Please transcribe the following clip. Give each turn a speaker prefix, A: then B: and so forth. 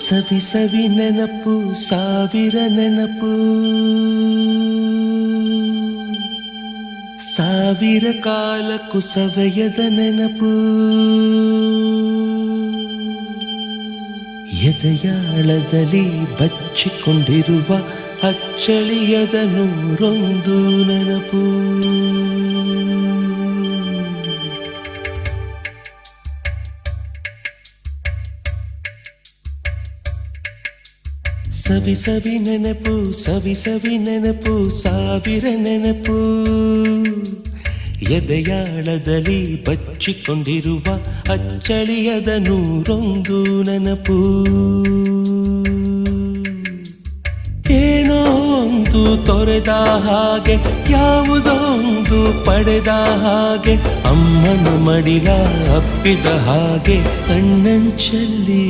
A: ಸವಿ ಸವಿ ನೆನಪು ಸಾವಿರ ನೆನಪು ಸಾವಿರ ಕಾಲಕ್ಕೂ ಸವೆಯದ ನೆನಪು ಎದೆಯಾಳದಲ್ಲಿ ಬಚ್ಚಿಕೊಂಡಿರುವ ಅಚ್ಚಳಿಯದ ನೂರೊಂದು ನೆನಪು ಸವಿ ಸವಿ ನೆನಪು ಸವಿ ಸವಿ ನೆನಪು ಸಾವಿರ ನೆನಪು ಎದೆಯಾಳದಲ್ಲಿ ಬಚ್ಚಿಕೊಂಡಿರುವ ಅಚ್ಚಳಿಯದ ನೂರೊಂದು ನೆನಪು ಏನೋ ಒಂದು ತೊರೆದ ಹಾಗೆ ಯಾವುದೋ ಒಂದು ಪಡೆದ ಹಾಗೆ ಅಮ್ಮನ ಮಡಿಲ ಅಪ್ಪಿದ ಹಾಗೆ ಕಣ್ಣಂಚಲ್ಲಿ